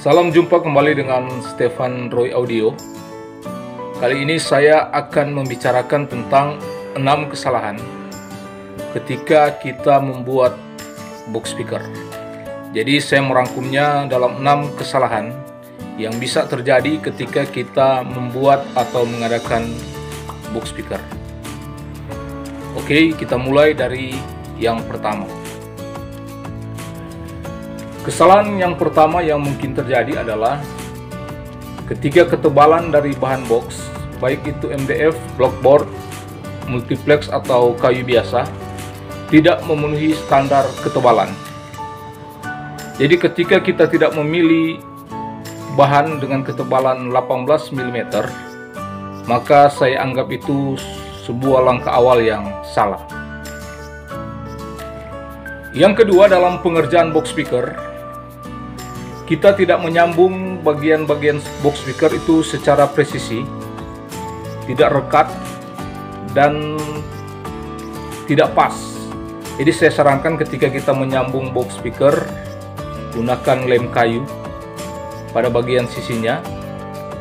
Salam jumpa kembali dengan Stefan Roy Audio. Kali ini saya akan membicarakan tentang 6 kesalahan ketika kita membuat box speaker. Jadi saya merangkumnya dalam 6 kesalahan yang bisa terjadi ketika kita membuat atau mengadakan box speaker. Oke, kita mulai dari yang pertama. Kesalahan yang pertama yang mungkin terjadi adalah ketika ketebalan dari bahan box, baik itu MDF, blockboard, multiplex atau kayu biasa, tidak memenuhi standar ketebalan. Jadi ketika kita tidak memilih bahan dengan ketebalan 18 mm, maka saya anggap itu sebuah langkah awal yang salah. Yang kedua, dalam pengerjaan box speaker, kita tidak menyambung bagian-bagian box speaker itu secara presisi, tidak rekat, dan tidak pas. Jadi saya sarankan ketika kita menyambung box speaker, gunakan lem kayu pada bagian sisinya,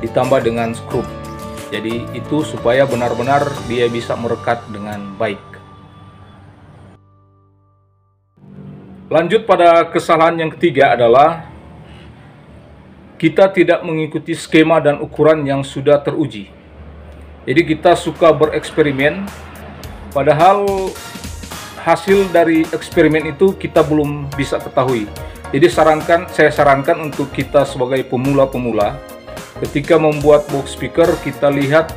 ditambah dengan skrup. Jadi itu supaya benar-benar dia bisa merekat dengan baik. Lanjut pada kesalahan yang ketiga adalah kita tidak mengikuti skema dan ukuran yang sudah teruji. Jadi kita suka bereksperimen, padahal hasil dari eksperimen itu kita belum bisa ketahui. Jadi saya sarankan untuk kita sebagai pemula-pemula, ketika membuat box speaker, kita lihat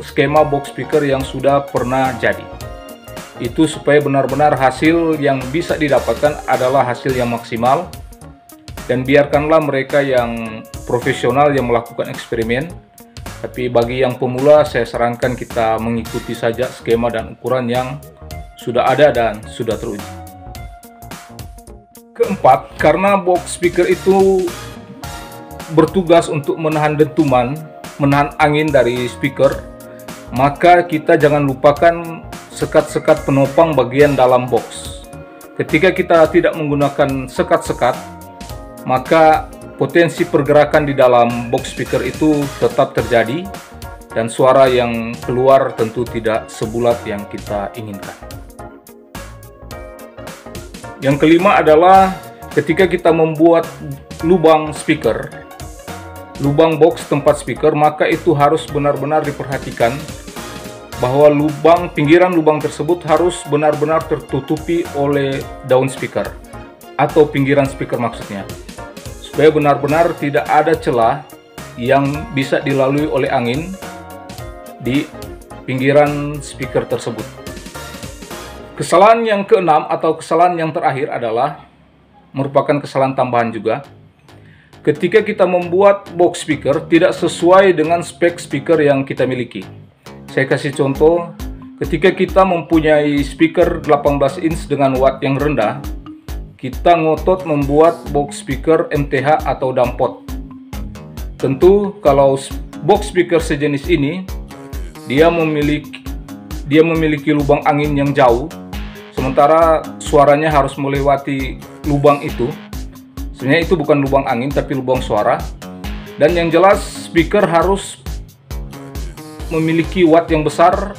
skema box speaker yang sudah pernah jadi. Itu supaya benar-benar hasil yang bisa didapatkan adalah hasil yang maksimal. Dan biarkanlah mereka yang profesional yang melakukan eksperimen. Tapi bagi yang pemula, saya sarankan kita mengikuti saja skema dan ukuran yang sudah ada dan sudah teruji. Keempat, karena box speaker itu bertugas untuk menahan dentuman, menahan angin dari speaker, maka kita jangan lupakan sekat-sekat penopang bagian dalam box. Ketika kita tidak menggunakan sekat-sekat, maka potensi pergerakan di dalam box speaker itu tetap terjadi dan suara yang keluar tentu tidak sebulat yang kita inginkan. Yang kelima adalah ketika kita membuat lubang speaker, lubang box tempat speaker, maka itu harus benar-benar diperhatikan bahwa pinggiran lubang tersebut harus benar-benar tertutupi oleh daun speaker atau pinggiran speaker maksudnya, supaya benar-benar tidak ada celah yang bisa dilalui oleh angin di pinggiran speaker tersebut. Kesalahan yang keenam atau kesalahan yang terakhir adalah merupakan kesalahan tambahan juga. Ketika kita membuat box speaker tidak sesuai dengan spek speaker yang kita miliki. Saya kasih contoh, ketika kita mempunyai speaker 18 inch dengan watt yang rendah, kita ngotot membuat box speaker MTH atau dampot. Tentu kalau box speaker sejenis ini dia memiliki lubang angin yang jauh, sementara suaranya harus melewati lubang itu. Sebenarnya itu bukan lubang angin tapi lubang suara. Dan yang jelas speaker harus memiliki watt yang besar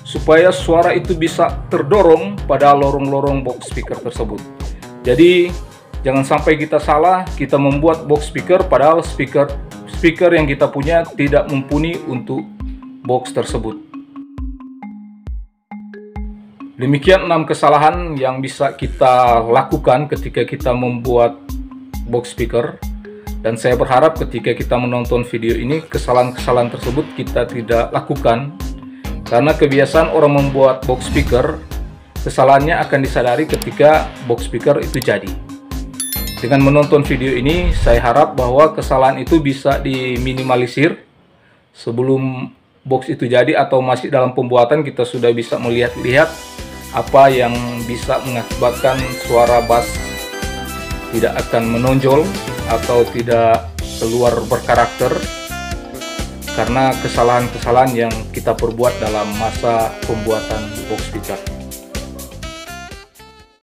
supaya suara itu bisa terdorong pada lorong-lorong box speaker tersebut. Jadi jangan sampai kita salah, kita membuat box speaker padahal speaker yang kita punya tidak mumpuni untuk box tersebut. Demikian 6 kesalahan yang bisa kita lakukan ketika kita membuat box speaker. Dan saya berharap ketika kita menonton video ini, kesalahan-kesalahan tersebut kita tidak lakukan. Karena kebiasaan orang membuat box speaker, kesalahannya akan disadari ketika box speaker itu jadi. Dengan menonton video ini, saya harap bahwa kesalahan itu bisa diminimalisir sebelum box itu jadi atau masih dalam pembuatan. Kita sudah bisa melihat-lihat apa yang bisa mengakibatkan suara bass tidak akan menonjol atau tidak keluar berkarakter karena kesalahan-kesalahan yang kita perbuat dalam masa pembuatan box speaker.